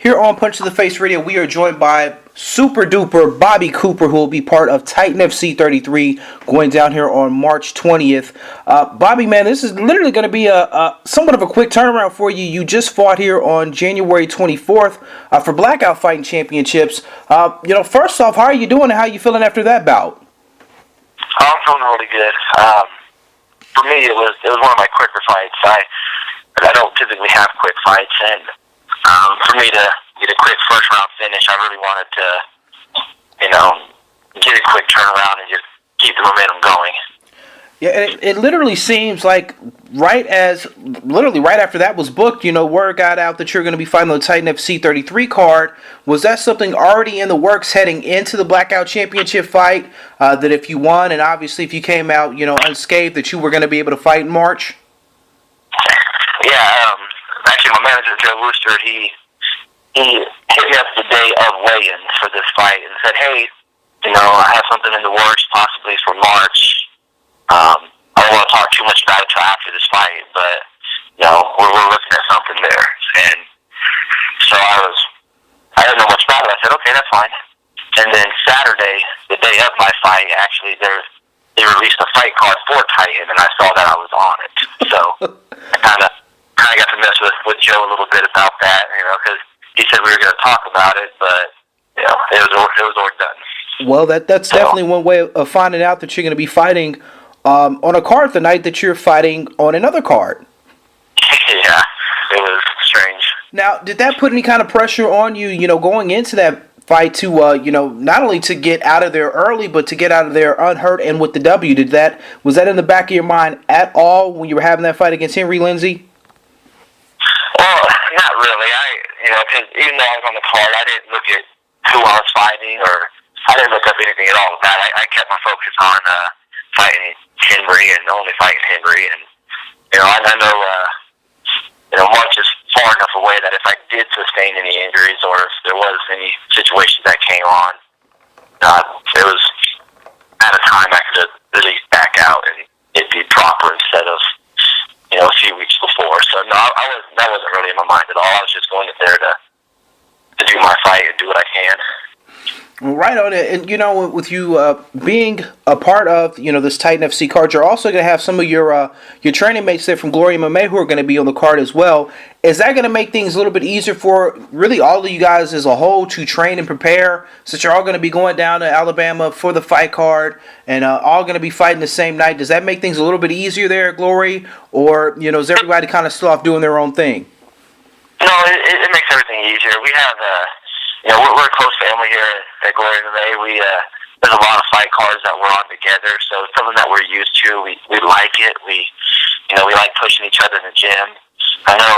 Here on Punch to the Face Radio, we are joined by Super Duper Bobby Cooper, who will be part of Titan FC 33 going down here on March 20th. Bobby, man, this is literally going to be a somewhat of a quick turnaround for you. You just fought here on January 24th for Blackout Fighting Championships. First off, how are you doing and how are you feeling after that bout? I'm feeling really good. For me, it was one of my quicker fights. I don't typically have quick fights, and for me to get a quick first round finish, I really wanted to, get a quick turnaround and just keep the momentum going. Yeah, it literally seems like right after that was booked, word got out that you're going to be fighting the Titan FC 33 card. Was that something already in the works heading into the Blackout Championship fight? That if you won, and obviously if you came out, unscathed, that you were going to be able to fight in March? Yeah, actually my manager, Joe Wooster, he hit me up the day of weigh-in for this fight and said, hey, I have something in the works, possibly for March. I don't want to talk too much about it until after this fight, but, we're looking at something there. And so I didn't know much about it. I said, okay, that's fine. And then Saturday, the day of my fight, actually, they released a fight card for Titan, and I saw that I was on it. So I kind of got to mess with Joe a little bit about that, because he said we were going to talk about it, but, it was already done. Well, that's definitely one way of finding out that you're going to be fighting on a card the night that you're fighting on another card. Yeah, it was strange. Now, did that put any kind of pressure on you, going into that fight to, not only to get out of there early, but to get out of there unhurt and with the W? Was that in the back of your mind at all when you were having that fight against Henry Lindsay? Well, not really. Because even though I was on the card, I didn't look at who I was fighting, or I didn't look up anything at all with that. I kept my focus on fighting Henry and only fighting Henry. And, I know March is far enough away that if I did sustain any injuries or if there was any situations that came on, it was at a time I could at least back out and it'd be proper instead of, a few weeks before. So, no, that wasn't really in my mind at all. I was just going in there to do my fight and do what I can. Well, right on it. And, with you being a part of, this Titan FC card, you're also going to have some of your training mates there from Glory MMA who are going to be on the card as well. Is that going to make things a little bit easier for really all of you guys as a whole to train and prepare, since you're all going to be going down to Alabama for the fight card and all going to be fighting the same night? Does that make things a little bit easier there at Glory? Or, is everybody kind of still off doing their own thing? No, it makes everything easier. We have... we're a close family here at Glory MMA. There's a lot of fight cards that we're on together, so it's something that we're used to. We like it. We like pushing each other in the gym. I know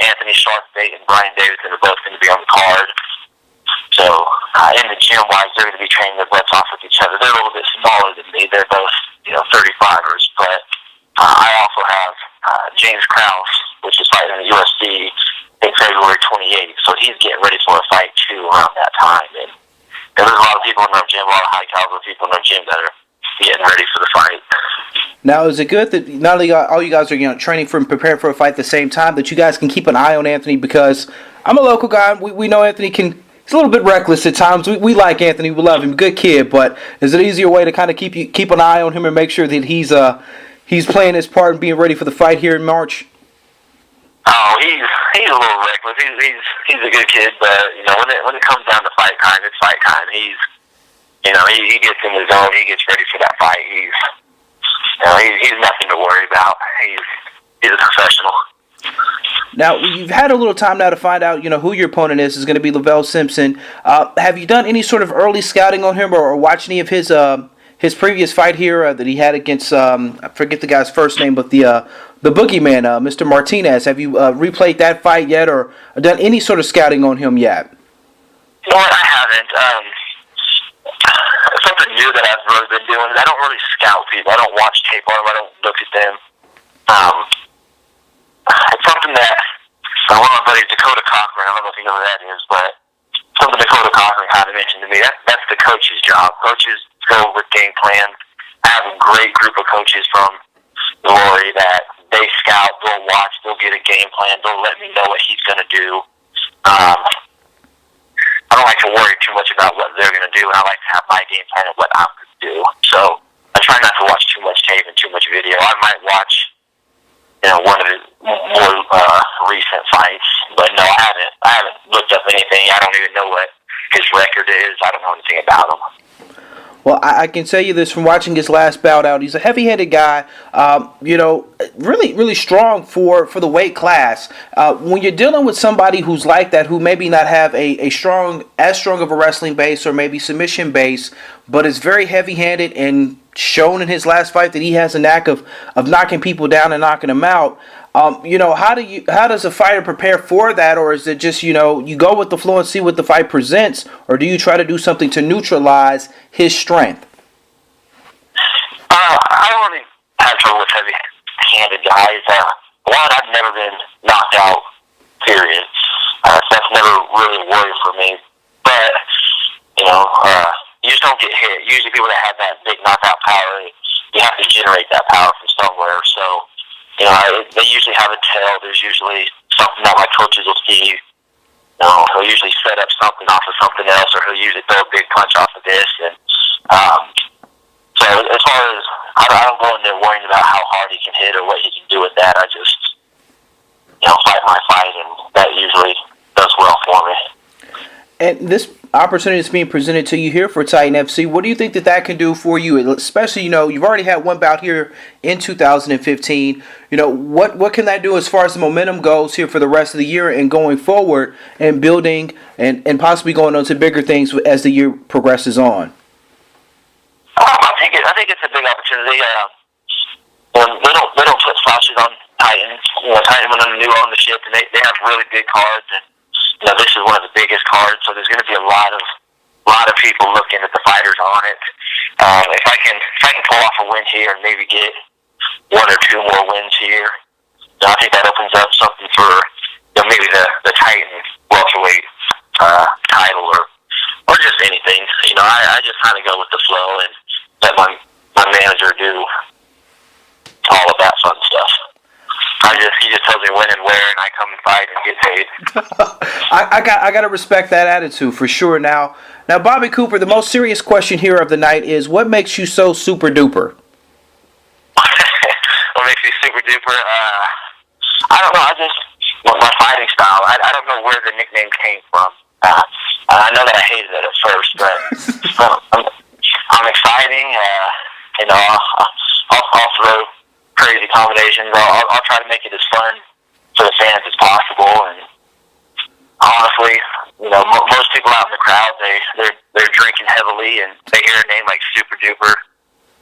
Anthony Sharpbait and Brian Davidson are both going to be on the card. So in the gym-wise, they're going to be training their butts off with each other. They're a little bit smaller than me. They're both 35ers, but I also have James Krause, which is fighting in the UFC in February 28th, so he's getting ready for a fight too around that time. And there's a lot of people in our gym, a lot of high caliber people in our gym that are getting ready for the fight. Now, is it good that not only all you guys are training for and preparing for a fight at the same time, that you guys can keep an eye on Anthony? Because I'm a local guy. We know Anthony he's a little bit reckless at times. We like Anthony. We love him. Good kid. But is it an easier way to kind of keep an eye on him and make sure that he's playing his part and being ready for the fight here in March? Oh, he's a little reckless. He's a good kid, but when it comes down to fight time, it's fight time. He gets in the zone. He gets ready for that fight. He's nothing to worry about. He's a professional. Now, you've had a little time now to find out, who your opponent is. Is going to be Lavelle Simpson. Have you done any sort of early scouting on him or watched any of his previous fight here that he had against, I forget the guy's first name, but the boogeyman, Mr. Martinez? Have you replayed that fight yet or done any sort of scouting on him yet? No, I haven't. Something new that I've really been doing is I don't really scout people. I don't watch tape on them. I don't look at them. It's something that one of my buddies, Dakota Cochran, I don't know if you know who that is, but something Dakota Cochran kind of mentioned to me. That's the coach's job. Coaches go with game plans. I have a great group of coaches from Glory that they scout, they'll watch, they'll get a game plan, they'll let me know what he's going to do. to worry too much about what they're going to do, and I like to have my game plan of what I'm going to do. So I try not to watch too much tape and too much video. I might watch, one of his more recent fights, but no, I haven't looked up anything. I don't even know what his record is. I don't know anything about him. Well, I can tell you this from watching his last bout out. He's a heavy-headed guy, really, really strong for the weight class. When you're dealing with somebody who's like that, who maybe not have as strong of a wrestling base or maybe submission base, but is very heavy-handed and shown in his last fight that he has a knack of knocking people down and knocking them out. How does a fighter prepare for that, or is it just you go with the flow and see what the fight presents, or do you try to do something to neutralize his strength? I don't really have trouble with heavy-handed guys. One, I've never been knocked out, period. So that's never really a worry for me. But you just don't get hit. Usually, people that have that big knockout power, you have to generate that power from somewhere. So. They usually have a tail. There's usually something that my coaches will see. He'll usually set up something off of something else, or he'll usually throw a big punch off of this. And so as far as I don't go in there worrying about how hard he can hit or what he can do with that. I just fight my fight, and that usually does well for me. And this opportunity is being presented to you here for Titan FC. What do you think that can do for you? Especially, you've already had one bout here in 2015. What can that do as far as the momentum goes here for the rest of the year and going forward and building and possibly going on to bigger things as the year progresses on? I think it's a big opportunity. They don't put slouches on Titans. Titan when they're new ownership, and they have really big cards, and this is one of the biggest cards, so there's going to be a lot of people looking at the fighters on it. If I can pull off a win here and maybe get one or two more wins here, I think that opens up something for maybe the Titan welterweight title or just anything. I just kind of go with the flow and let my manager do all of that fun stuff. He just tells me when and where, and I come and fight and get paid. I gotta respect that attitude for sure. Now, Bobby Cooper, the most serious question here of the night is: what makes you so super duper? What makes me super duper? I don't know. My fighting style. I don't know where the nickname came from. I know that I hated it at first, but I'm exciting. I'll throw crazy combinations. I'll try to make it as fun for the fans as possible. And honestly, most people out in the crowd, they're drinking heavily, and they hear a name like Super Duper,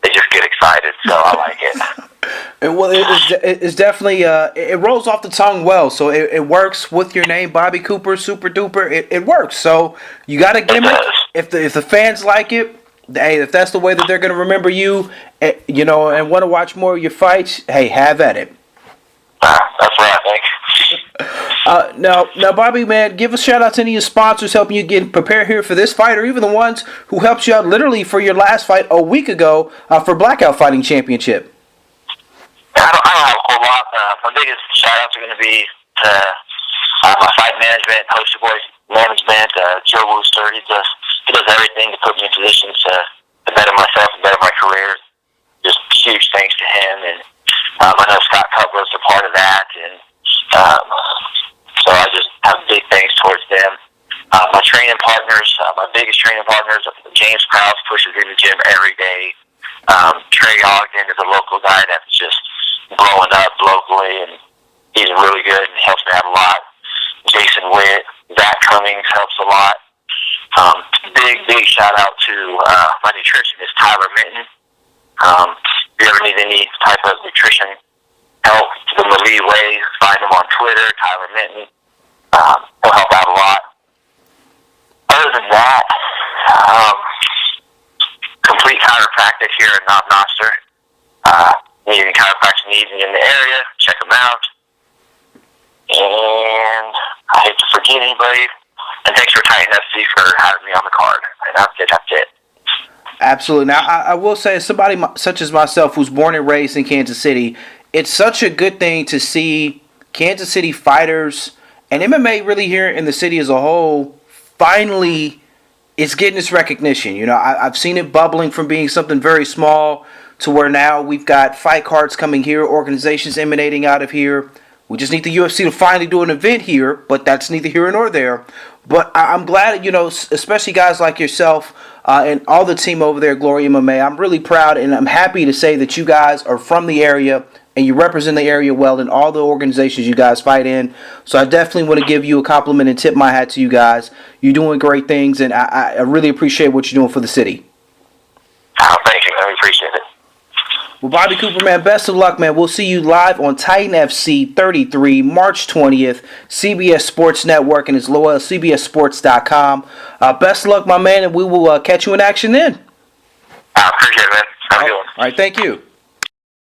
they just get excited. So I like it. Well, it's definitely it rolls off the tongue well. So it works with your name, Bobby Cooper, Super Duper. It works. So you got a gimmick. If the fans like it. Hey, if that's the way that they're going to remember you, and want to watch more of your fights, hey, have at it. That's what I think. Now, Bobby, man, give a shout out to any of your sponsors helping you get prepared here for this fight, or even the ones who helped you out literally for your last fight a week ago for Blackout Fighting Championship. I don't have a whole lot. My biggest shout outs are going to be to my fight management, Host Your Boys management, Joe Wooster. He does everything to put me in positions to better myself and better my career. Just huge thanks to him, and I know Scott Cutler's a part of that, and so I just have big thanks towards them. My training partners, my biggest training partners, James Krause pushes in the gym every day. Trey Ogden is a local guy that's just blowing up locally, and he's really good and helps me out a lot. Jason Witt, Zach Cummings helps a lot. Big shout out to my nutritionist, Tyler Minton. If you ever need any type of nutrition help the Malee way, find him on Twitter, Tyler Minton. He'll help out a lot. Other than that, complete chiropractic here in Knob Noster. Need any chiropractic needs in the area, check them out. And I hate to forget anybody. And thanks for Titan FC for having me on the card. And that's it. Absolutely. Now, I will say, as somebody such as myself who's born and raised in Kansas City, it's such a good thing to see Kansas City fighters and MMA really here in the city as a whole finally it's getting its recognition. You know, I've seen it bubbling from being something very small to where now we've got fight cards coming here, organizations emanating out of here. We just need the UFC to finally do an event here, but that's neither here nor there. But I'm glad, you know, especially guys like yourself and all the team over there, Glory MMA. I'm really proud and I'm happy to say that you guys are from the area and you represent the area well in all the organizations you guys fight in. So I definitely want to give you a compliment and tip my hat to you guys. You're doing great things, and I really appreciate what you're doing for the city. Oh, thank you. I appreciate it. Well, Bobby Cooper, man, best of luck, man. We'll see you live on Titan FC 33, March 20th, CBS Sports Network, and as low as CBSSports.com. Best of luck, my man, and we will catch you in action then. I appreciate it, man. Have a good one. All right, thank you.